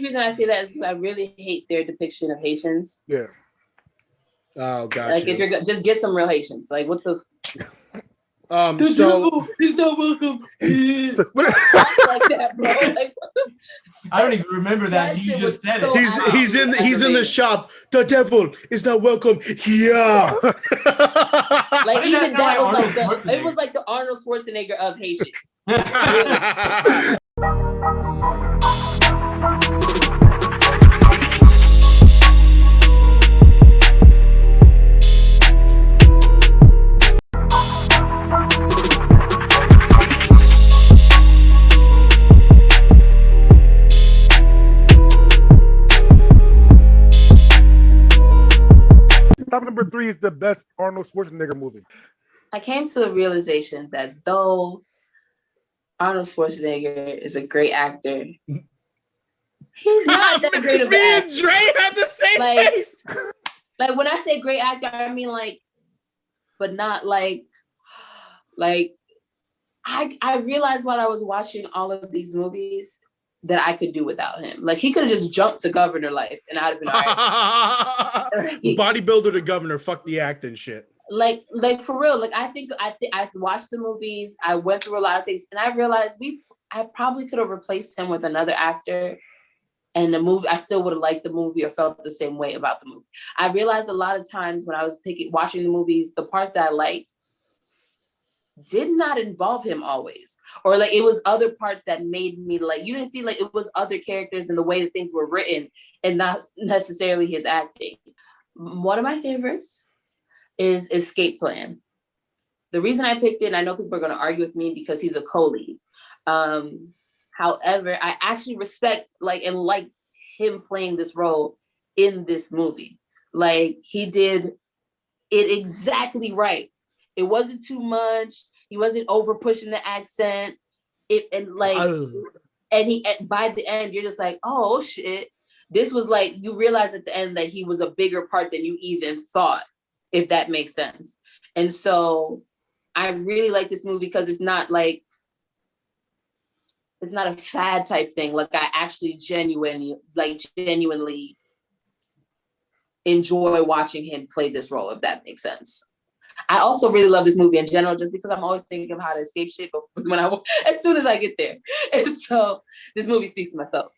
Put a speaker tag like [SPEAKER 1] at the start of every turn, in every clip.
[SPEAKER 1] reason I say that is because I really hate their depiction of Haitians.
[SPEAKER 2] Yeah.
[SPEAKER 3] Oh, got
[SPEAKER 1] Like
[SPEAKER 3] you.
[SPEAKER 1] if you're just get some real Haitians. Like what the
[SPEAKER 3] The
[SPEAKER 1] devil is not welcome. Like that, bro. Like,
[SPEAKER 4] I don't even remember that.
[SPEAKER 1] That
[SPEAKER 4] You
[SPEAKER 1] shit
[SPEAKER 4] just
[SPEAKER 1] was
[SPEAKER 4] said
[SPEAKER 1] so
[SPEAKER 4] it.
[SPEAKER 3] he's in the
[SPEAKER 1] aggravating.
[SPEAKER 3] shop. The devil is not welcome here.
[SPEAKER 1] Like even that was
[SPEAKER 4] Arnold
[SPEAKER 1] it was like the Arnold Schwarzenegger of Haitians.
[SPEAKER 2] Top number 3 is the best Arnold Schwarzenegger movie.
[SPEAKER 1] I came to the realization that though Arnold Schwarzenegger is a great actor, he's not that great of an actor.
[SPEAKER 3] Me and Dre had the same face.
[SPEAKER 1] Like when I say great actor, I mean like, but not like I realized while I was watching all of these movies that I could do without him. Like he could have just jumped to Governor life and I'd have been all right.
[SPEAKER 3] Bodybuilder to governor, fuck the acting shit.
[SPEAKER 1] Like for real. Like I think I watched the movies. I went through a lot of things, and I realized I probably could have replaced him with another actor, and the movie I still would have liked the movie or felt the same way about the movie. I realized a lot of times when I was watching the movies, the parts that I liked did not involve him always, or like it was other parts that made me like, you didn't see, like it was other characters and the way that things were written and not necessarily his acting. One of my favorites is Escape Plan. The reason I picked it, and I know people are going to argue with me because he's a co-lead. However, I actually respect and liked him playing this role in this movie. Like he did it exactly right. It wasn't too much. He wasn't over pushing the accent. By the end, you're just like, oh shit. This was like, you realize at the end that he was a bigger part than you even thought, if that makes sense. And so I really like this movie because it's not a fad type thing. Like I actually genuinely enjoy watching him play this role, if that makes sense. I also really love this movie in general, just because I'm always thinking of how to escape shit as soon as I get there. And so this movie speaks to myself.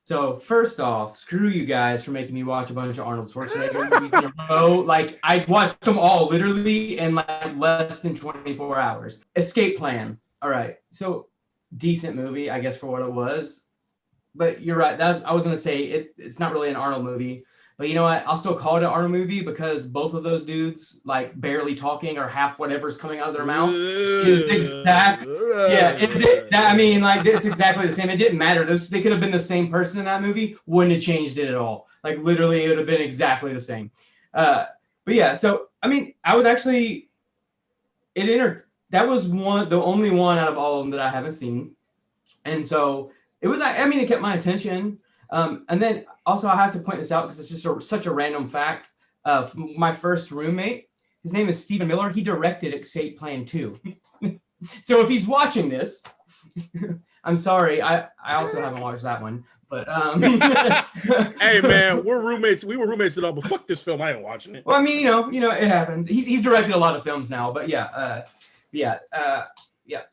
[SPEAKER 4] So first off, screw you guys for making me watch a bunch of Arnold Schwarzenegger movies in a row. Like I watched them all literally in like less than 24 hours. Escape Plan. All right. So decent movie, I guess, for what it was. But you're right. I was gonna say it's not really an Arnold movie. But you know what? I'll still call it an Arnold movie because both of those dudes, like barely talking or half whatever's coming out of their mouth, is exactly. Yeah, I mean, like it's exactly the same. It didn't matter. They could have been the same person in that movie. Wouldn't have changed it at all. Like literally, it would have been exactly the same. But yeah, so I mean, I was actually that was the only one out of all of them that I haven't seen, and so it was. I mean, it kept my attention. And then also I have to point this out because it's just such a random fact. My first roommate, his name is Stephen Miller. He directed Escape Plan 2. So if he's watching this, I'm sorry. I also haven't watched that one. But
[SPEAKER 3] hey man, we're roommates. We were roommates at all, but fuck this film. I ain't watching it.
[SPEAKER 4] Well, I mean, you know, it happens. He's directed a lot of films now, but yeah, it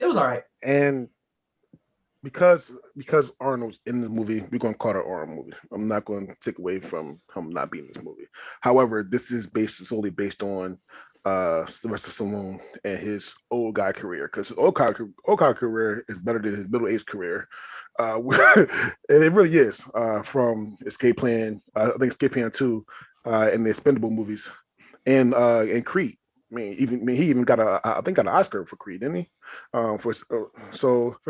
[SPEAKER 4] was all right.
[SPEAKER 2] And because Arnold's in the movie, we're going to call it an Arnold movie. I'm not going to take away from him not being in this movie. However, this is solely based on Sylvester Stallone and his old guy career, because his old guy career is better than his middle-aged career. And it really is. From Escape Plan, I think Escape Plan 2, and the Expendable movies, and Creed. He even got an Oscar for Creed, didn't he? For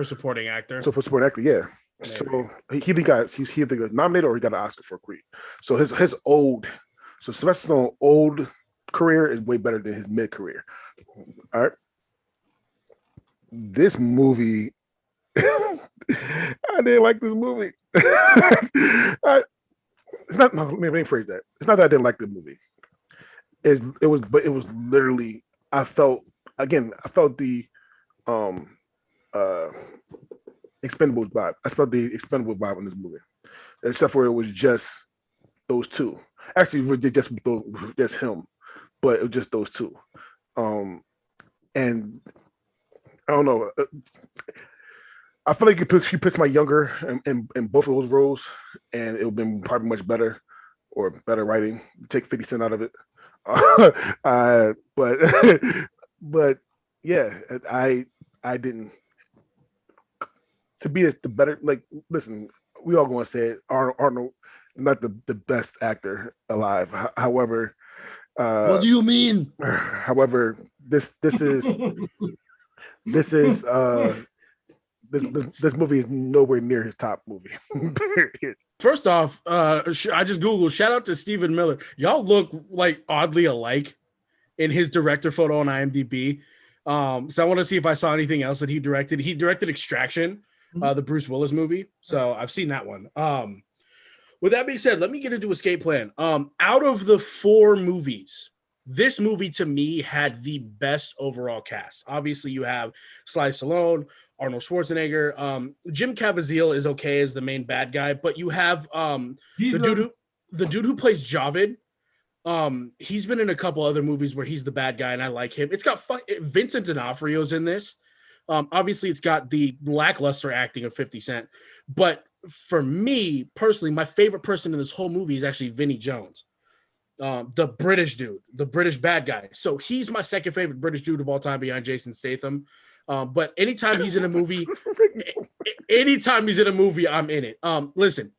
[SPEAKER 3] supporting actor.
[SPEAKER 2] So for supporting actor, yeah. Maybe. So he either got nominated or he got an Oscar for Creed. So Sylvester Stallone's old career is way better than his mid career. All right. This movie, I didn't like this movie. It's not. No, let me rephrase that. It's not that I didn't like the movie. It was literally. I felt the Expendables vibe. I felt the Expendables vibe in this movie. except for it was just those two. Actually, just him, but it was just those two. And I don't know. I feel like he puts my younger in both of those roles, and it would have been probably much better or better writing. Take 50 Cent out of it. But but yeah, I didn't to be the better. Like, listen, we all going to say it. Arnold, not the best actor alive. However,
[SPEAKER 5] what do you mean?
[SPEAKER 2] However, this is this movie is nowhere near his top movie. Period.
[SPEAKER 3] First off, I just Googled, shout out to Stephen Miller. Y'all look like oddly alike in his director photo on IMDb. So I want to see if I saw anything else that he directed. He directed Extraction, the Bruce Willis movie. So I've seen that one. With that being said, let me get into Escape Plan. Out of the 4 movies, this movie to me had the best overall cast. Obviously, you have Sly Stallone, Arnold Schwarzenegger. Jim Caviezel is okay as the main bad guy, but you have the dude who plays Javid. He's been in a couple other movies where he's the bad guy, and I like him. It's got Vincent D'Onofrio's in this. Obviously, it's got the lackluster acting of 50 Cent, but for me personally, my favorite person in this whole movie is actually Vinnie Jones, the British dude, the British bad guy. So he's my second favorite British dude of all time behind Jason Statham. But anytime he's in a movie, I'm in it. Listen,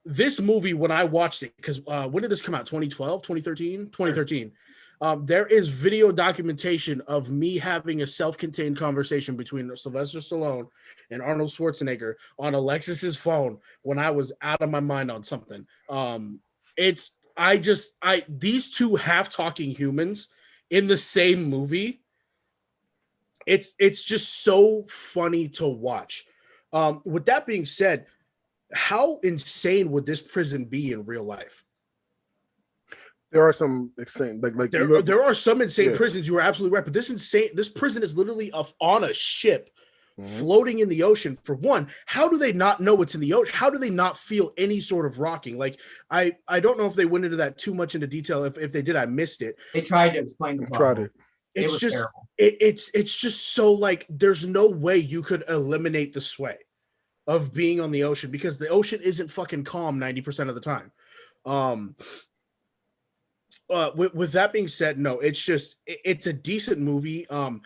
[SPEAKER 3] this movie, when I watched it, because when did this come out? 2012, 2013, 2013. There is video documentation of me having a self-contained conversation between Sylvester Stallone and Arnold Schwarzenegger on Alexis's phone when I was out of my mind on something. These two half-talking humans in the same movie. It's just so funny to watch. With that being said, how insane would this prison be in real life?
[SPEAKER 2] There are some insane,
[SPEAKER 3] there are some insane prisons. You are absolutely right, but this prison is literally on a ship, floating in the ocean. For one, how do they not know it's in the ocean? How do they not feel any sort of rocking? Like, I don't know if they went into that too much into detail. If they did, I missed it.
[SPEAKER 4] They tried to explain the problem.
[SPEAKER 3] It's just it's just so like there's no way you could eliminate the sway of being on the ocean because the ocean isn't fucking calm 90% of the time. With that being said, no, it's a decent movie. I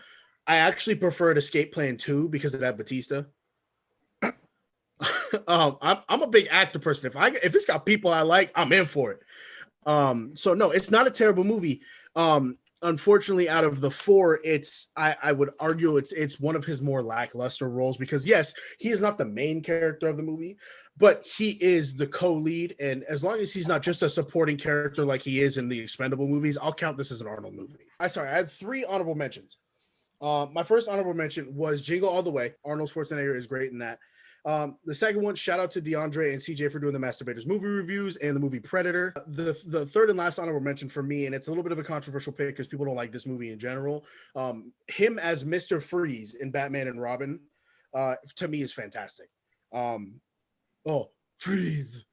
[SPEAKER 3] actually preferred Escape Plan 2 because of that Batista. I'm a big actor person. If it's got people I like, I'm in for it. So no, it's not a terrible movie. Unfortunately, out of the 4, I would argue it's one of his more lackluster roles because yes, he is not the main character of the movie, but he is the co-lead, and as long as he's not just a supporting character like he is in the Expendable movies, I'll count this as an Arnold movie. I had 3 honorable mentions. My first honorable mention was Jingle All the Way. Arnold Schwarzenegger is great in that. The second one, shout out to DeAndre and CJ for doing the Masturbators movie reviews and the movie Predator. The third and last honorable mention for me, and it's a little bit of a controversial pick because people don't like this movie in general. Him as Mr. Freeze in Batman and Robin, to me is fantastic. Freeze.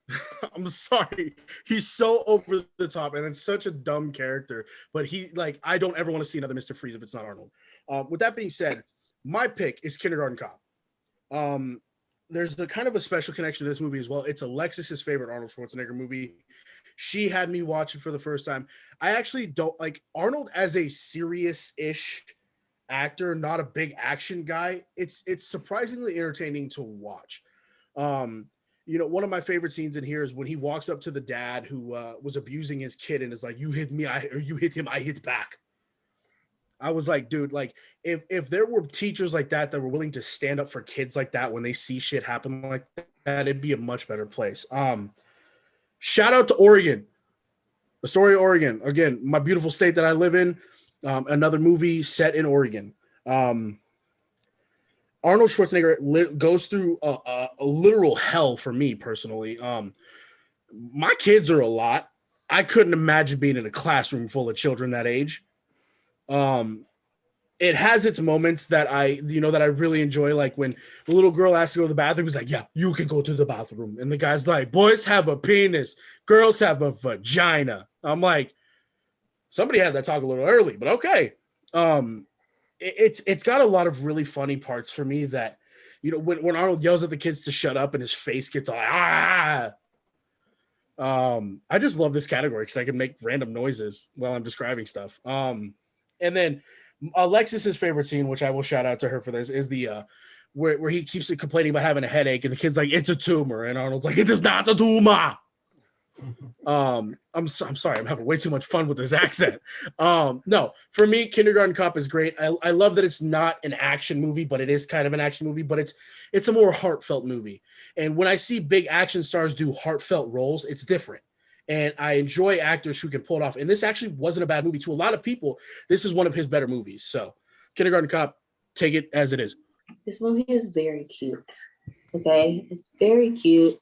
[SPEAKER 3] I'm sorry. He's so over the top and it's such a dumb character, but I don't ever want to see another Mr. Freeze if it's not Arnold. With that being said, my pick is Kindergarten Cop. There's the kind of a special connection to this movie as well. It's Alexis's favorite Arnold Schwarzenegger movie. She had me watch it for the first time. I actually don't like Arnold as a serious-ish actor, not a big action guy. It's surprisingly entertaining to watch. One of my favorite scenes in here is when he walks up to the dad who was abusing his kid and is like, "You hit me, you hit him, I hit back." I was like, dude, like if there were teachers like that were willing to stand up for kids like that when they see shit happen like that, it'd be a much better place. Shout out to Oregon, the story of Oregon. Again, my beautiful state that I live in. Another movie set in Oregon. Arnold Schwarzenegger goes through a literal hell for me personally. My kids are a lot. I couldn't imagine being in a classroom full of children that age. it has its moments that I really enjoy. Like when the little girl asks to go to the bathroom, he's like, yeah, you can go to the bathroom. And the guy's like, boys have a penis, girls have a vagina. I'm like, somebody had that talk a little early, but okay. It's got a lot of really funny parts for me that, when Arnold yells at the kids to shut up and his face gets all I just love this category because I can make random noises while I'm describing stuff. And then Alexis's favorite scene, which I will shout out to her for this, is the where he keeps complaining about having a headache, and the kid's like, "It's a tumor," and Arnold's like, "It is not a tumor." I'm sorry, I'm having way too much fun with this accent. No, for me, Kindergarten Cop is great. I love that it's not an action movie, but it is kind of an action movie, but it's a more heartfelt movie. And when I see big action stars do heartfelt roles, it's different. And I enjoy actors who can pull it off. And this actually wasn't a bad movie. To a lot of people, this is one of his better movies. So Kindergarten Cop, take it as it is.
[SPEAKER 1] This movie is very cute. Okay? It's very cute.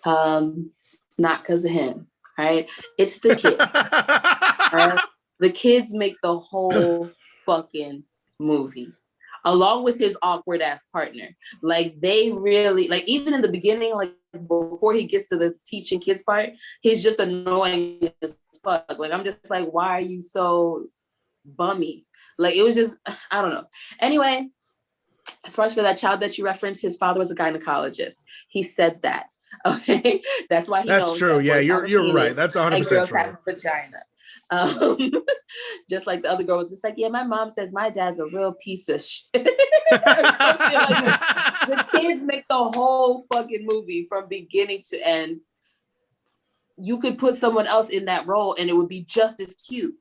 [SPEAKER 1] It's not because of him. All right? It's the kids. Right? The kids make the whole fucking movie. Along with his awkward ass partner. Like they really, like even in the beginning, like before he gets to the teaching kids part, he's just annoying as fuck. Like I'm just like, why are you so bummy? Like it was just, I don't know. Anyway, as far as for that child that you referenced, his father was a gynecologist. He said that. Okay, that's why he knows.
[SPEAKER 3] That's true. Yeah, you're right. That's 100% true.
[SPEAKER 1] Have a vagina. Just like the other girl was just like, yeah, my mom says my dad's a real piece of shit. The kids make the whole fucking movie from beginning to end. You could put someone else in that role and it would be just as cute.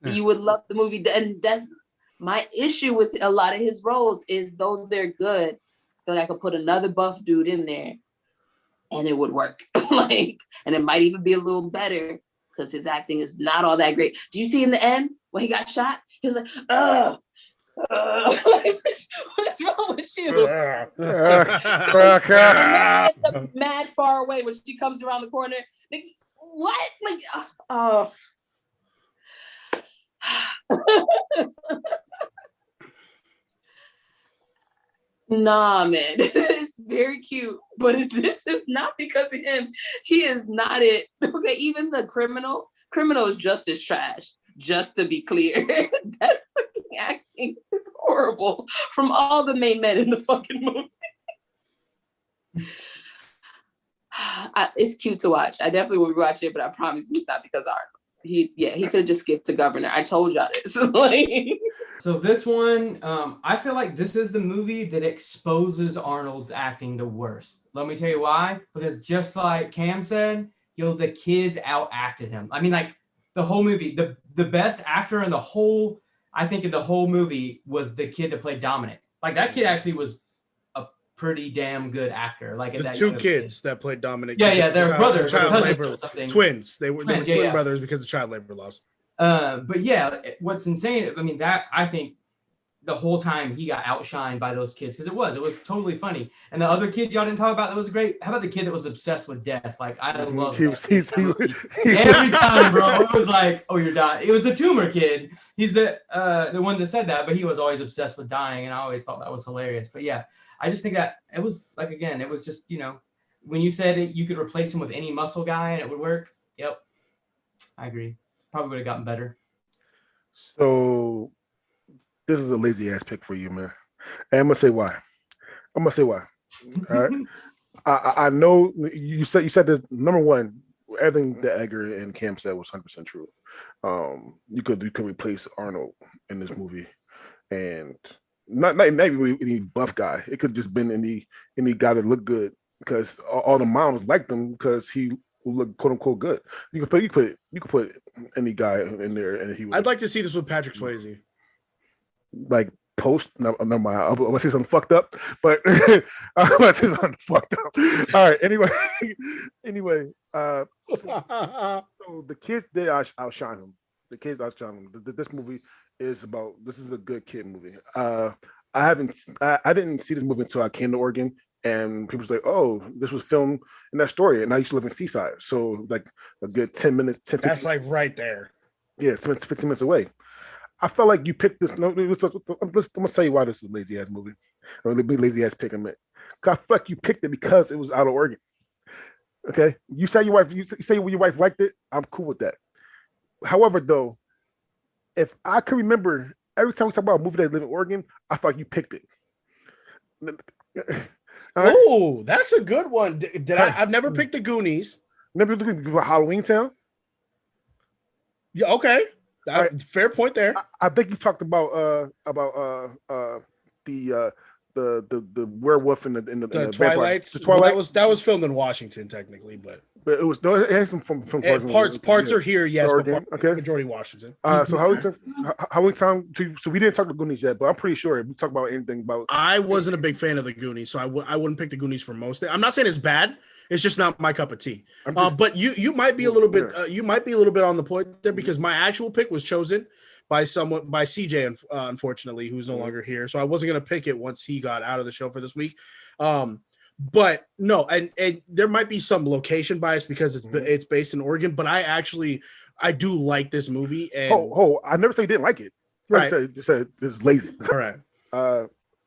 [SPEAKER 1] You would love the movie. And that's my issue with a lot of his roles is though they're good, I feel like I could put another buff dude in there and it would work. And it might even be a little better because his acting is not all that great. Do you see in the end when he got shot? He was like, ugh. Like, what's wrong with you? And then mad far away when she comes around the corner. Like, what? Like, oh. Nah, man, it's very cute, but this is not because of him. He is not it. Okay, even the criminal is just as trash. Just to be clear, that fucking acting is horrible from all the main men in the fucking movie. It's cute to watch. I definitely will watch it, but I promise it's not because of Arnold. He could have just skipped to Governor. I told y'all this.
[SPEAKER 4] So this one, I feel like this is the movie that exposes Arnold's acting the worst. Let me tell you why. Because just like Cam said, the kids outacted him. I mean, like the whole movie, the best actor in the whole, I think in the whole movie was the kid that played Dominic. Like that kid actually was a pretty damn good actor. Like
[SPEAKER 3] the two kids that played Dominic.
[SPEAKER 4] Yeah, they're brothers,
[SPEAKER 3] child labor, twins. They were twin brothers because of child labor laws.
[SPEAKER 4] But yeah, what's insane, I mean, that I think the whole time he got outshined by those kids because it was totally funny. And the other kid y'all didn't talk about that was great. How about the kid that was obsessed with death? Like I love every time, bro. It was like, oh, you're dying. It was the tumor kid. He's the one that said that, but he was always obsessed with dying, and I always thought that was hilarious. But yeah, I just think that it was like again, it was just when you said it, you could replace him with any muscle guy and it would work. Yep, I agree. Probably would have gotten better.
[SPEAKER 2] So this is a lazy ass pick for you, man. And I'm gonna say why. All right. I know you said that number one, everything that Edgar and Cam said was 100% true. You could replace Arnold in this movie, and not even any buff guy. It could just been any guy that looked good because all the moms liked him because he look quote unquote good. You could put any guy in there, and he.
[SPEAKER 3] I'd like to see this with Patrick Swayze.
[SPEAKER 2] Like post, no mind. I'm gonna say something fucked up, but I'm gonna say something fucked up. All right. Anyway. So the kids did outshine him. This movie is about. This is a good kid movie. I didn't see this movie until I came to Oregon. And people say, "Oh, this was filmed in that story." And I used to live in Seaside, so like a good 10 minutes. 10,
[SPEAKER 3] That's like right there.
[SPEAKER 2] Yeah, it's 15 minutes away. I felt like you picked this. No, I'm gonna tell you why this is a lazy ass movie, or a lazy ass pick. I meant, cause I feel like you picked it because it was out of Oregon. Okay, you say your wife. You say your wife liked it. I'm cool with that. However, though, if I can remember, every time we talk about a movie that live in Oregon, I feel like you picked it.
[SPEAKER 3] Right? Oh, that's a good one. Did I? I've never picked the Goonies.
[SPEAKER 2] Never looking for Halloween Town.
[SPEAKER 3] Yeah. Okay.
[SPEAKER 2] Right.
[SPEAKER 3] Fair point there.
[SPEAKER 2] I think you talked about the werewolf in the
[SPEAKER 3] Twilights. The Twilight. Well, that was filmed in Washington technically, but
[SPEAKER 2] it has some from
[SPEAKER 3] parts are here. Yes,
[SPEAKER 2] Oregon,
[SPEAKER 3] but majority Washington.
[SPEAKER 2] So how many times? So we didn't talk about Goonies yet, but I'm pretty sure if we talk about anything about.
[SPEAKER 3] I wasn't a big fan of the Goonies, so I wouldn't pick the Goonies for most. I'm not saying it's bad. It's just not my cup of tea. But you might be a little bit you might be a little bit on the point there because my actual pick was chosen by CJ, unfortunately, who's no longer here. So I wasn't gonna pick it once he got out of the show for this week. But no, and there might be some location bias because it's based in Oregon. But I do like this movie. And
[SPEAKER 2] I never said you didn't like it.
[SPEAKER 3] Right,
[SPEAKER 2] I said it's lazy.
[SPEAKER 3] All right.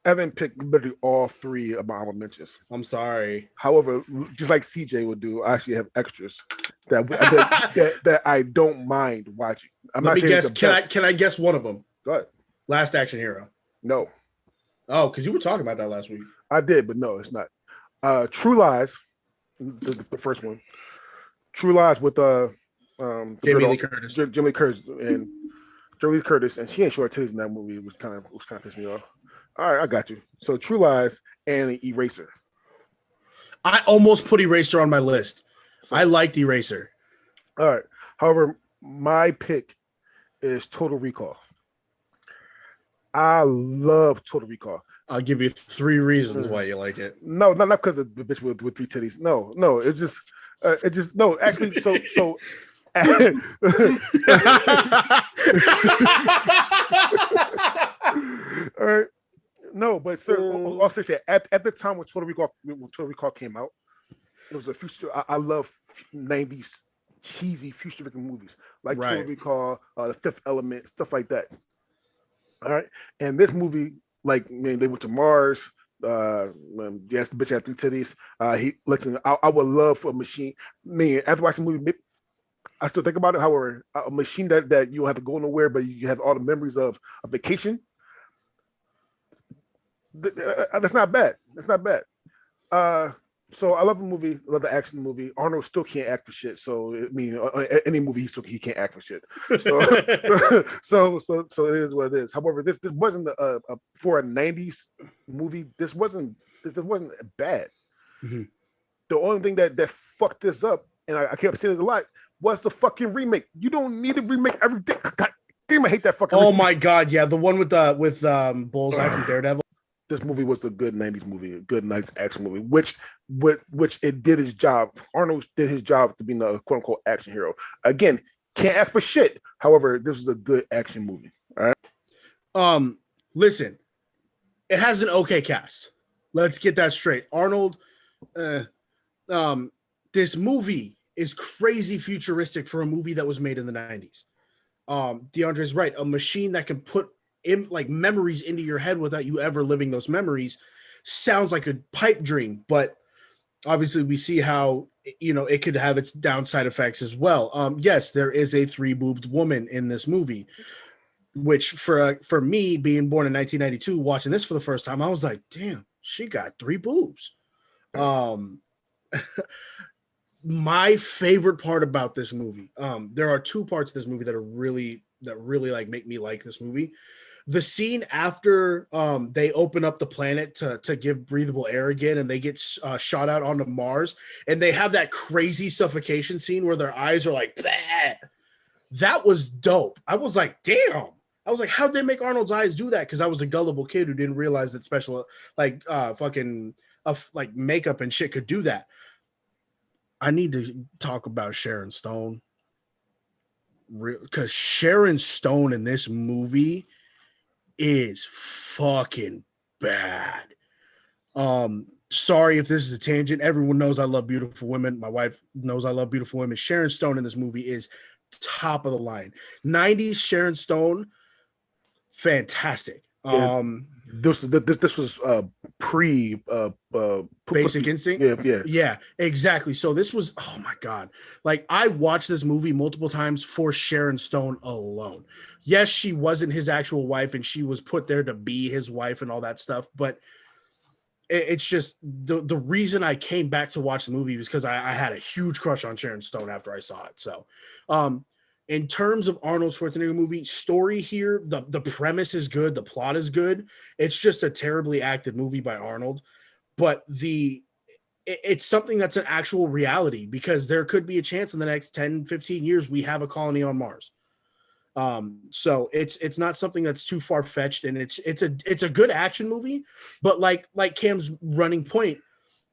[SPEAKER 2] Evan picked literally all three of my honorable mentions.
[SPEAKER 3] I'm sorry.
[SPEAKER 2] However, just like CJ would do, I actually have extras that I don't mind watching.
[SPEAKER 3] Let me guess. Can I guess one of them?
[SPEAKER 2] Go ahead.
[SPEAKER 3] Last Action Hero.
[SPEAKER 2] No.
[SPEAKER 3] Oh, because you were talking about that last week.
[SPEAKER 2] I did, but no, it's not. True Lies, the first one. True Lies with
[SPEAKER 3] Jamie Lee Curtis.
[SPEAKER 2] Jamie Lee Curtis and Jamie Lee Curtis, and she ain't short titties in that movie. It was kind of pissing me off. All right, I got you. So True Lies and Eraser.
[SPEAKER 3] I almost put Eraser on my list. I liked Eraser.
[SPEAKER 2] All right. However, my pick is Total Recall. I love Total Recall.
[SPEAKER 3] I'll give you 3 reasons why you like it.
[SPEAKER 2] No, not because of the bitch with 3 titties. No, it's just no. Actually, so. All right. No, but sir, I'll say that at the time when Total Recall came out, it was a future. I love 90s cheesy futuristic movies like Total Recall, The Fifth Element, stuff like that. All right, and this movie, like, man, they went to Mars. Yes, the bitch had 3 titties. Listen, I would love for a machine. Man, after watching the movie, I still think about it. However, a machine that you don't have to go nowhere, but you have all the memories of a vacation. That's not bad. That's not bad. So I love the movie. I love the action movie. Arnold still can't act for shit. So I mean, any movie he can't act for shit. So so it is what it is. However, this wasn't for a '90s movie. This wasn't bad. Mm-hmm. The only thing that fucked this up, and I kept saying it a lot, was the fucking remake. You don't need to remake everything. God damn, I hate that fucking.
[SPEAKER 3] Oh my god, yeah, the one with Bullseye from Daredevil.
[SPEAKER 2] This movie was a good 90s movie, a good 90s action movie, which it did his job. Arnold did his job to be the quote unquote action hero. Again, can't act for shit. However, this is a good action movie. All
[SPEAKER 3] right. Listen, it has an okay cast. Let's get that straight. Arnold, this movie is crazy futuristic for a movie that was made in the 90s. DeAndre's right. A machine that can put like memories into your head without you ever living those memories sounds like a pipe dream, but obviously we see how it could have its downside effects as well. Yes, there is a 3-boobed woman in this movie, which for me being born in 1992, watching this for the first time, I was like, damn, she got 3 boobs. My favorite part about this movie, there are 2 parts of this movie that really like make me like this movie. The scene after they open up the planet to give breathable air again, and they get shot out onto Mars, and they have that crazy suffocation scene where their eyes are like, bleh. That was dope. I was like, damn. I was like, how'd they make Arnold's eyes do that? Because I was a gullible kid who didn't realize that special like makeup and shit could do that. I need to talk about Sharon Stone, because Sharon Stone in this movie is fucking bad. Sorry if this is a tangent. Everyone knows I love beautiful women. My wife knows I love beautiful women. Sharon Stone in this movie is top of the line. 90s Sharon Stone fantastic.
[SPEAKER 2] Yeah. This was pre
[SPEAKER 3] Basic Instinct. Yeah, exactly. So this was, oh my god, like I watched this movie multiple times for Sharon Stone alone. Yes, she wasn't his actual wife, and she was put there to be his wife and all that stuff, but it's just the reason I came back to watch the movie was because I had a huge crush on Sharon Stone after I saw it. So in terms of Arnold Schwarzenegger movie, story here, the premise is good, the plot is good. It's just a terribly acted movie by Arnold, but it's something that's an actual reality, because there could be a chance in the next 10, 15 years we have a colony on Mars. So it's not something that's too far-fetched, and it's a good action movie, but like Cam's running point,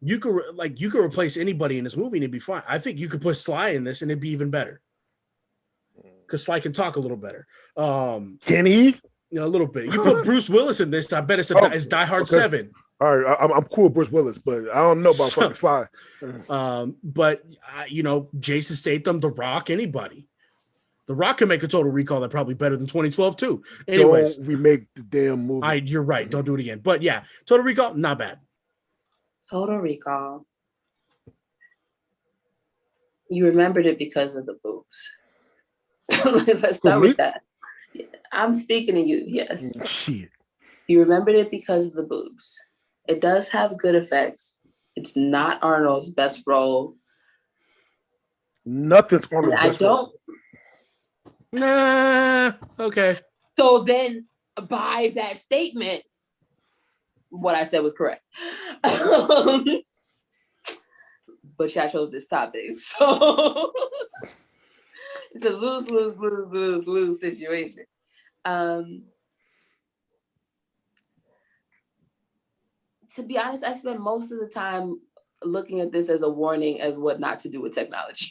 [SPEAKER 3] you could replace anybody in this movie and it'd be fine. I think you could put Sly in this and it'd be even better, because Sly can talk a little better.
[SPEAKER 2] Can he?
[SPEAKER 3] A little bit. You put Bruce Willis in this, I bet it's Die Hard 7.
[SPEAKER 2] All right, I'm cool with Bruce Willis, but I don't know about fucking Sly.
[SPEAKER 3] But Jason Statham, The Rock, anybody. The Rock can make a Total Recall that probably better than 2012 too. Anyways,
[SPEAKER 2] don't remake the damn movie.
[SPEAKER 3] You're right. Don't do it again. But yeah, Total Recall, not bad.
[SPEAKER 1] Total Recall. You remembered it because of the boobs. Let's start with that. I'm speaking to you. Yes.
[SPEAKER 2] Shit.
[SPEAKER 1] You remembered it because of the boobs. It does have good effects. It's not Arnold's best role.
[SPEAKER 2] Nothing's Arnold's best role.
[SPEAKER 3] Nah. Okay.
[SPEAKER 1] So then, by that statement, what I said was correct. But I chose this topic, so it's a lose situation. To be honest, I spent most of the time looking at this as a warning as what not to do with technology.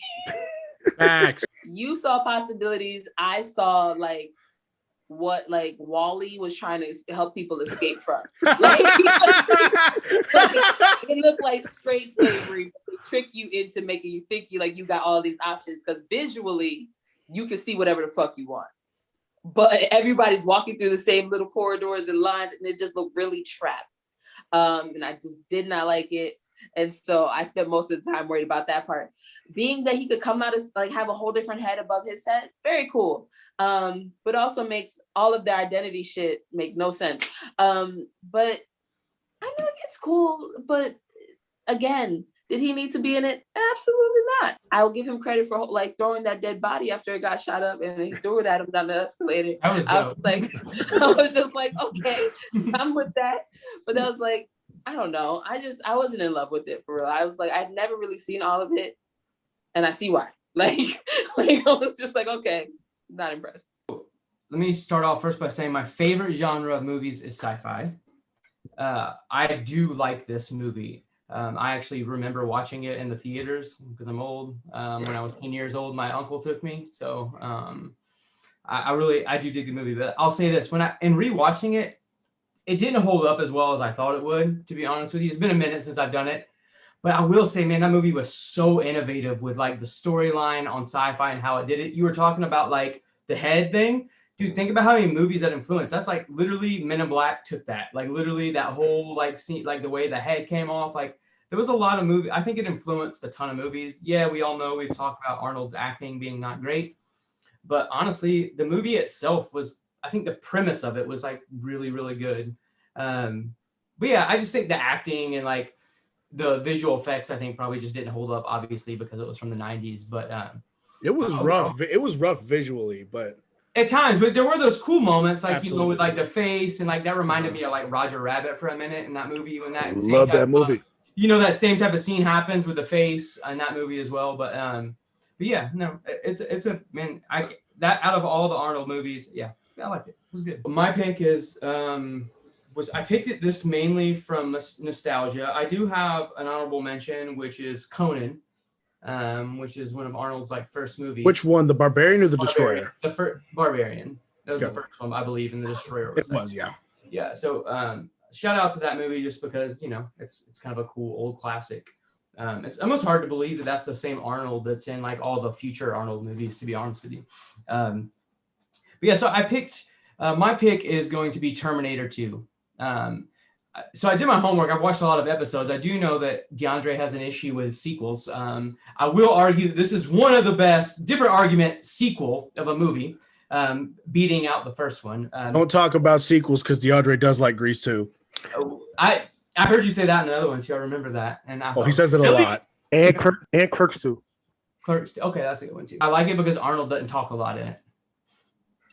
[SPEAKER 3] Facts.
[SPEAKER 1] You saw possibilities. I saw what Wall-E was trying to help people escape from. It looked like straight slavery, but they trick you into making you think you got all these options, because visually you can see whatever the fuck you want. But everybody's walking through the same little corridors and lines, and it just looked really trapped. And I just did not like it. And so I spent most of the time worried about that part. Being that he could come out as have a whole different head above his head, very cool. But also makes all of the identity shit make no sense. But I know it's cool. But again, did he need to be in it? Absolutely not. I will give him credit for throwing that dead body after it got shot up and he threw it at him down the escalator. I was just like, okay, I'm with that. But that was I don't know. I wasn't in love with it for real. I was I'd never really seen all of it, and I see why. I was just okay, not impressed.
[SPEAKER 4] Let me start off first by saying my favorite genre of movies is sci-fi. I do like this movie. I actually remember watching it in the theaters because I'm old. When I was 10 years old, my uncle took me. So I do dig the movie. But I'll say this: in rewatching it, it didn't hold up as well as I thought it would, to be honest with you. It's been a minute since I've done it. But I will say, man, that movie was so innovative with the storyline on sci-fi and how it did it. You were talking about the head thing. Dude, think about how many movies that influenced. That's literally Men in Black took that. Literally that whole scene, the way the head came off. There was a lot of movies. I think it influenced a ton of movies. Yeah, we all know we've talked about Arnold's acting being not great. But honestly, the movie itself was, I think the premise of it was really, really good. But yeah, I just think the acting and the visual effects, I think probably just didn't hold up, obviously, because it was from the 90s. But
[SPEAKER 3] it was rough. It was rough visually, but
[SPEAKER 4] at times, but there were those cool moments, with the face, and that reminded me of Roger Rabbit for a minute in that movie. When that
[SPEAKER 2] love that movie.
[SPEAKER 4] That same type of scene happens with the face in that movie as well. But yeah, no, it's a man. That out of all the Arnold movies, yeah, I liked it. It was good. My pick is I picked this mainly from nostalgia. I do have an honorable mention, which is Conan. Which is one of Arnold's first movies.
[SPEAKER 3] Which one, the Barbarian or the Destroyer?
[SPEAKER 4] The first Barbarian. That was the first one, I believe, in the Destroyer.
[SPEAKER 3] It was, yeah.
[SPEAKER 4] Yeah. So shout out to that movie just because it's kind of a cool old classic. It's almost hard to believe that that's the same Arnold that's in all the future Arnold movies, to be honest with you. But yeah, so I picked My pick is going to be Terminator 2. So I did my homework. I've watched a lot of episodes. I do know that DeAndre has an issue with sequels. I will argue that this is one of the best, different argument sequel of a movie, beating out the first one.
[SPEAKER 3] Don't talk about sequels because DeAndre does like Grease too.
[SPEAKER 4] I heard you say that in another one too. I remember that. And
[SPEAKER 3] he says it a lot.
[SPEAKER 2] And Clerks too.
[SPEAKER 4] Clerks. Okay, that's a good one too. I like it because Arnold doesn't talk a lot in it.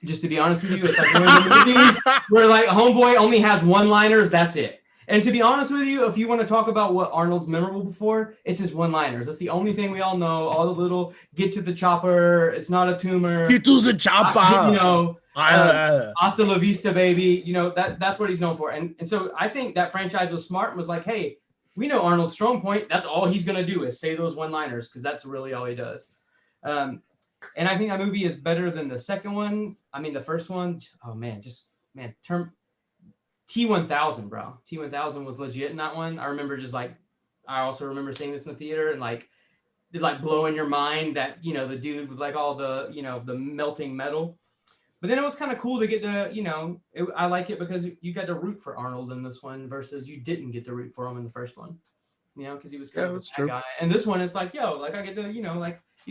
[SPEAKER 4] Just to be honest with you, it's like one of the movies where like homeboy only has one-liners. That's it. And to be honest with you, if you want to talk about what Arnold's memorable for, it's his one-liners. That's the only thing we all know. All the little get to the chopper. It's not a tumor.
[SPEAKER 3] Get to the chopper.
[SPEAKER 4] Hasta la vista, baby. That's what he's known for. And so I think that franchise was smart and was like, hey, we know Arnold's strong point. That's all he's gonna do is say those one-liners because that's really all he does. And I think that movie is better than the second one. I mean, the first one, T-1000, bro. T-1000 was legit in that one. I also remember seeing this in the theater and did blow in your mind that, the dude with all the, the melting metal. But then it was kind of cool to get to, I like it because you got to root for Arnold in this one versus you didn't get to root for him in the first one. Because he was kind of a bad guy. And this one is I get to, you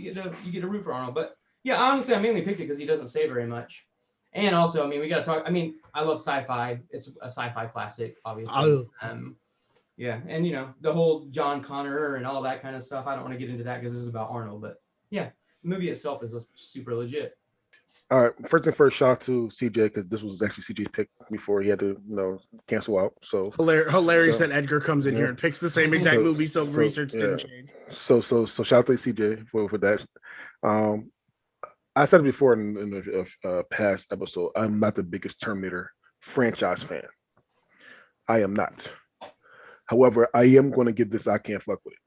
[SPEAKER 4] get to root for Arnold. But yeah, honestly, I mainly picked it because he doesn't say very much. And also, we got to talk. I love sci-fi. It's a sci-fi classic, obviously. Yeah, and the whole John Connor and all that kind of stuff. I don't want to get into that because this is about Arnold. But yeah, the movie itself is super legit.
[SPEAKER 2] All right, first and first, shout out to CJ because this was actually CJ's pick before he had to, cancel out. So
[SPEAKER 3] hilarious that Edgar comes in here and picks the same exact movie, so research didn't change.
[SPEAKER 2] So shout out to CJ for that. I said it before in the past episode. I'm not the biggest Terminator franchise fan. I am not. However, I am going to give this. I can't fuck with it.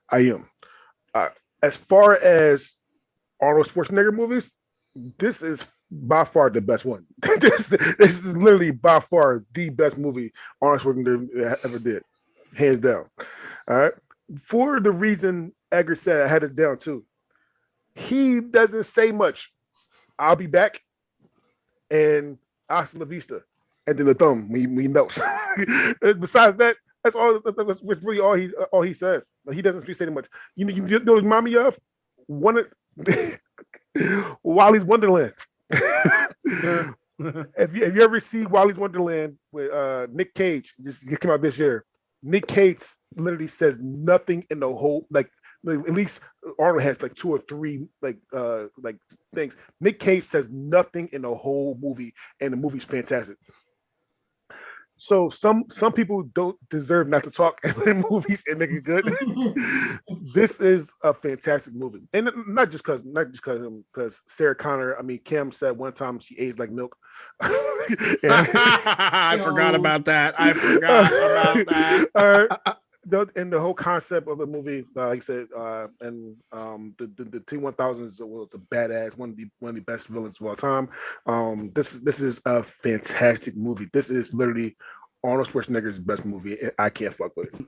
[SPEAKER 2] I am. As far as Arnold Schwarzenegger movies, this is by far the best one. this is literally by far the best movie Arnold Schwarzenegger ever did, hands down. All right, for the reason Edgar said, I had it down too. He doesn't say much. I'll be back, and hasta la vista, and then the thumb. We melts. Besides that, that's all. That's really all he says. He doesn't really say much. You know, remind me of one. Wally's Wonderland. If you ever see Wally's Wonderland with Nick Cage, just came out this year. Nick Cage literally says nothing in the whole at least Arnold has 2 or 3 things. Nick Cage says nothing in the whole movie, and the movie's fantastic. So some people don't deserve not to talk in movies and make it good. This is a fantastic movie, and not just because Sarah Connor. Kim said one time she aged like milk.
[SPEAKER 3] I forgot about that.
[SPEAKER 2] And the whole concept of the movie, like I said, and the T-1000 is a badass, one of the best villains of all time. This is a fantastic movie. This is literally Arnold Schwarzenegger's best movie. I can't fuck with it.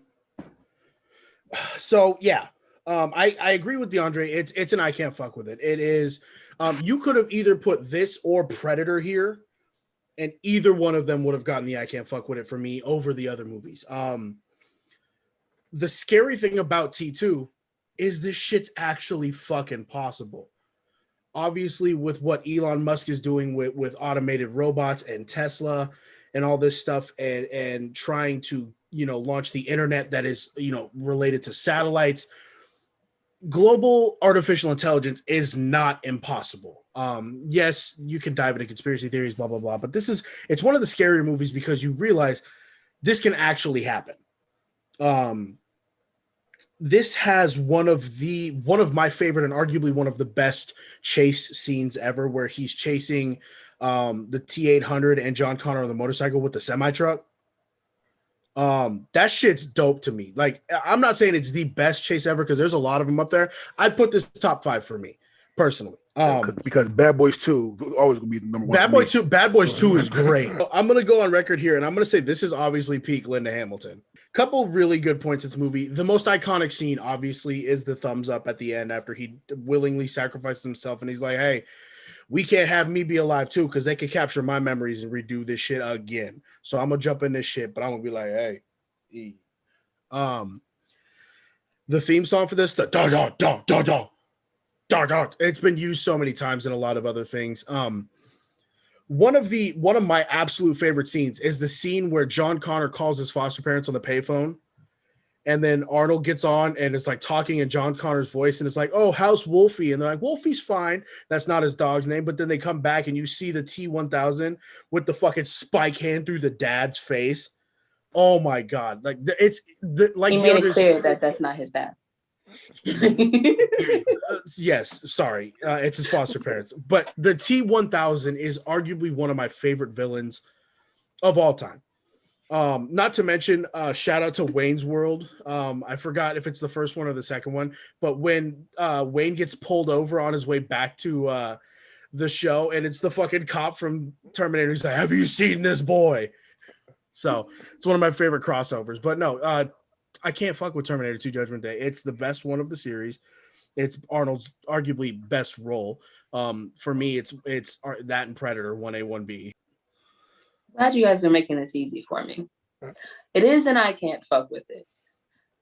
[SPEAKER 3] So yeah, I agree with DeAndre. It's an I can't fuck with it. It is. You could have either put this or Predator here, and either one of them would have gotten the I can't fuck with it for me over the other movies. The scary thing about T2 is this shit's actually fucking possible. Obviously, with what Elon Musk is doing with automated robots and Tesla and all this stuff and trying to, launch the internet that is, related to satellites, global artificial intelligence is not impossible. Yes, you can dive into conspiracy theories, blah, blah, blah. But it's one of the scarier movies because you realize this can actually happen. This has one of my favorite and arguably one of the best chase scenes ever, where he's chasing the T-800 and John Connor on the motorcycle with the semi truck. That shit's dope to me. I'm not saying it's the best chase ever because there's a lot of them up there. I'd put this top 5 for me personally.
[SPEAKER 2] Because Bad Boys 2 always gonna be the number one.
[SPEAKER 3] Bad Boys 2 is great. I'm gonna go on record here and I'm gonna say this is obviously peak Linda Hamilton. Couple really good points in this movie. The most iconic scene obviously is the thumbs up at the end after he willingly sacrificed himself and he's like, hey, we can't have me be alive too, because they could capture my memories and redo this shit again. So I'm gonna jump in this shit, but I'm gonna be like, hey, the theme song for this, the da da da da da da da, it's been used so many times in a lot of other things. One of my absolute favorite scenes is the scene where John Connor calls his foster parents on the payphone. And then Arnold gets on and it's like talking in John Connor's voice. And it's like, oh, how's Wolfie? And they're like, Wolfie's fine. That's not his dog's name. But then they come back and you see the T-1000 with the fucking spike hand through the dad's face. Oh my God. Like it's like
[SPEAKER 1] he made it clear that that's not his dad.
[SPEAKER 3] Yes, sorry. It's his foster parents. But the T-1000 is arguably one of my favorite villains of all time. Not to mention, shout out to Wayne's World. I forgot if it's the first one or the second one, but when Wayne gets pulled over on his way back to the show, and it's the fucking cop from Terminator. He's like, "Have you seen this boy?" So it's one of my favorite crossovers. But no, I can't fuck with Terminator 2 Judgment Day. It's the best one of the series. It's Arnold's arguably best role. For me, it's that and Predator 1A 1B.
[SPEAKER 1] Glad you guys are making this easy for me. It is, and I can't fuck with it.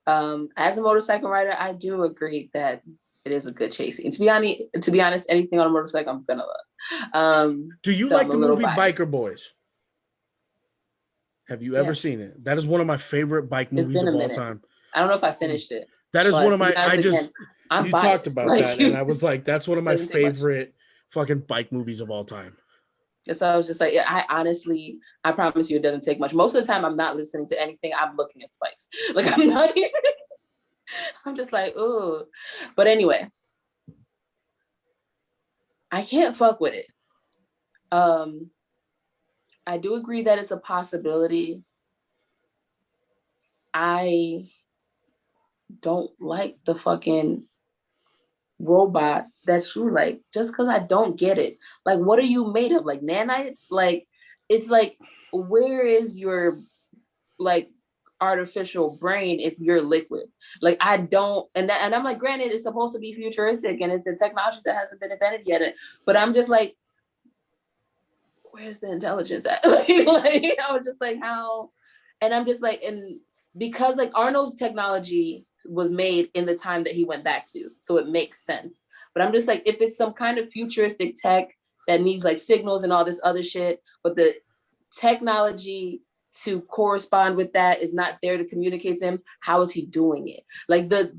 [SPEAKER 1] As a motorcycle rider, I do agree that it is a good chase scene. To be honest, anything on a motorcycle, I'm gonna love.
[SPEAKER 3] Do you like the movie Biker Boys? Have you ever seen it? That is one of my favorite bike movies of all time.
[SPEAKER 1] I don't know if I finished it.
[SPEAKER 3] That is one of my. You talked about
[SPEAKER 1] like,
[SPEAKER 3] that, and I was like, that's one of my favorite fucking bike movies of all time.
[SPEAKER 1] So I was just like, I promise you, it doesn't take much. Most of the time, I'm not listening to anything. I'm looking at bikes. Like I'm not even. I'm just like, ooh. But anyway, I can't fuck with it. I do agree that it's a possibility. I don't like the fucking robot that you like, just because I don't get it. Like, what are you made of? Like nanites? Like, it's like, where is your like artificial brain if you're liquid? Like, I don't, and I'm like, granted, it's supposed to be futuristic and it's a technology that hasn't been invented yet, but I'm just like, where's the intelligence at? like I was just like, how? And I'm just like, and because like Arnold's technology was made in the time that he went back to, so it makes sense. But I'm just like, if it's some kind of futuristic tech that needs like signals and all this other shit, but the technology to correspond with that is not there to communicate to him, how is he doing it? Like the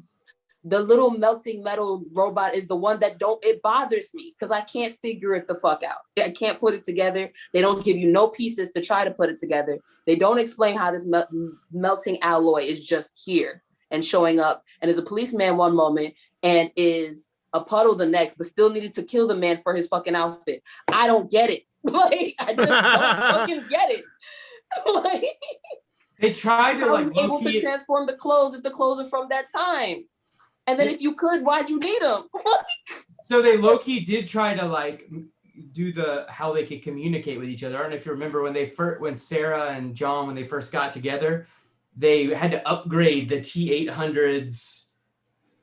[SPEAKER 1] little melting metal robot is the one that it bothers me because I can't figure it the fuck out. I can't put it together. They don't give you no pieces to try to put it together. They don't explain how this melting alloy is just here and showing up and is a policeman one moment and is a puddle the next, but still needed to kill the man for his fucking outfit. I don't get it. Like, I just don't fucking get it. Like,
[SPEAKER 4] they tried to like
[SPEAKER 1] able to transform the clothes if the clothes are from that time. And then if you could, why'd you need them?
[SPEAKER 4] So they low-key did try to like do how they could communicate with each other. I don't know if you remember when Sarah and John, when they first got together, they had to upgrade the T-800s.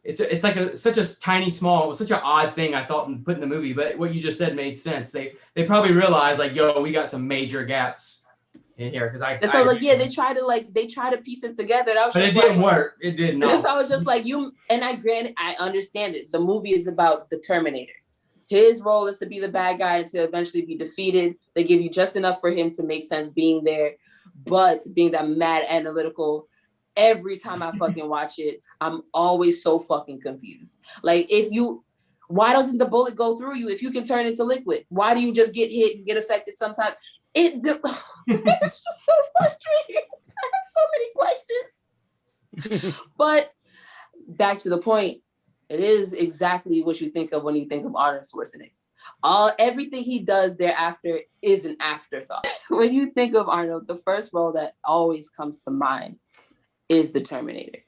[SPEAKER 4] It's like such a tiny, small, it was such an odd thing I thought put in the movie, but what you just said made sense. They probably realized like, yo, we got some major gaps in here because
[SPEAKER 1] they try to piece it together.
[SPEAKER 4] But it didn't work. It did not.
[SPEAKER 1] I was just like, I understand it. The movie is about the Terminator. His role is to be the bad guy and to eventually be defeated. They give you just enough for him to make sense being there, but being that mad analytical. Every time I fucking watch it, I'm always so fucking confused. Like, why doesn't the bullet go through you if you can turn into liquid? Why do you just get hit and get affected sometimes? It's just so frustrating. I have so many questions. But back to the point, it is exactly what you think of when you think of Arnold Schwarzenegger. Everything he does thereafter is an afterthought. When you think of Arnold, the first role that always comes to mind is the Terminator.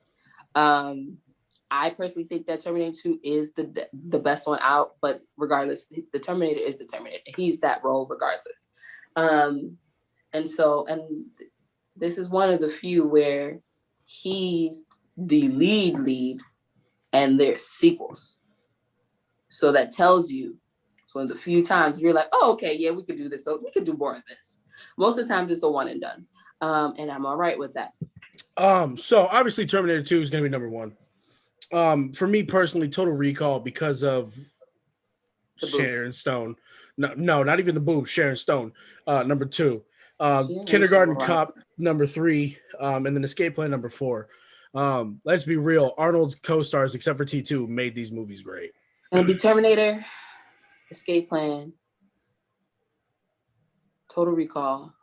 [SPEAKER 1] I personally think that Terminator 2 is the best one out, but regardless, the Terminator is the Terminator. He's that role regardless. And this is one of the few where he's the lead and there's sequels. So that tells you It's one of the few times you're like, oh, okay, yeah, we could do this. So we could do more of this. Most of the time, it's a one and done. And I'm all right with that.
[SPEAKER 3] So obviously Terminator 2 is going to be number one. For me personally, Total Recall because of Sharon Stone. No, not even the boobs. Sharon Stone, number two. Kindergarten Cop, number three. And then Escape Plan, number four. Let's be real. Arnold's co-stars, except for T2, made these movies great.
[SPEAKER 1] It'll be Terminator, Escape Plan, Total Recall,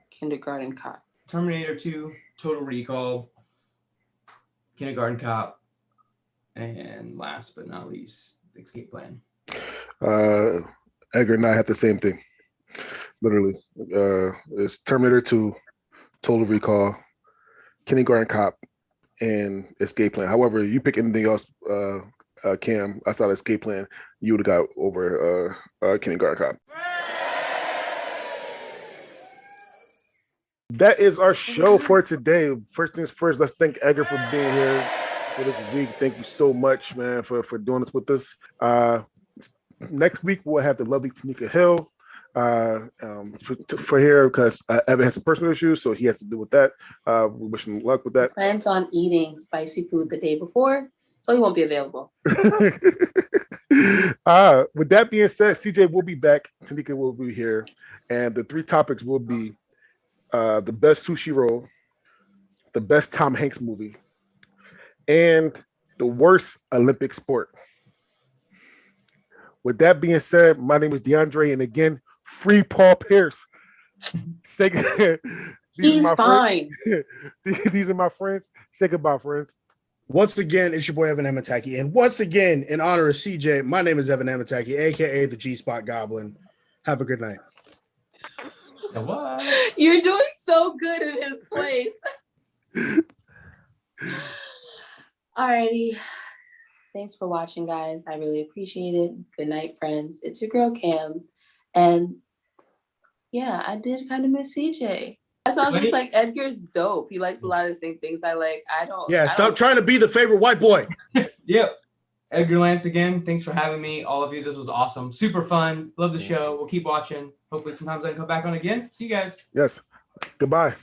[SPEAKER 1] Kindergarten Cop.
[SPEAKER 4] Terminator 2, Total Recall, Kindergarten Cop, and last but not least, Escape Plan.
[SPEAKER 2] Edgar and I have the same thing. Literally. It's Terminator 2, Total Recall, Kindergarten Cop, and Escape Plan. However, you pick anything else, Cam, outside of Escape Plan, you would have got over Kindergarten Cop. That is our show for today. First things first, let's thank Edgar for being here for this week. Thank you so much, man, for doing this with us. Next week, we'll have the lovely Tanika Hill for here because Evan has some personal issues, so he has to deal with that. We wish him luck with that.
[SPEAKER 1] Plans on eating spicy food the day before, so he won't be available.
[SPEAKER 2] With that being said, CJ will be back. Tanika will be here. And the three topics will be the best sushi roll, the best Tom Hanks movie, and the worst Olympic sport. With that being said, my name is DeAndre, and again, free Paul Pierce.
[SPEAKER 1] He's fine.
[SPEAKER 2] These are my friends. Say goodbye, friends.
[SPEAKER 3] Once again, it's your boy Evan Amataki, and once again, in honor of CJ, my name is Evan Amataki, aka the G-Spot Goblin. Have a good night.
[SPEAKER 4] What?
[SPEAKER 1] You're doing so good in his place. Alrighty. Thanks for watching, guys. I really appreciate it. Good night, friends. It's your girl, Cam. And yeah, I did kind of miss CJ. I was just like, Edgar's dope. He likes a lot of the same things I like.
[SPEAKER 3] Stop trying to be the favorite white boy.
[SPEAKER 4] Yep. Edgar Lance again. Thanks for having me. All of you. This was awesome. Super fun. Love the show. We'll keep watching. Hopefully sometimes I can come back on again. See you guys.
[SPEAKER 2] Yes. Goodbye.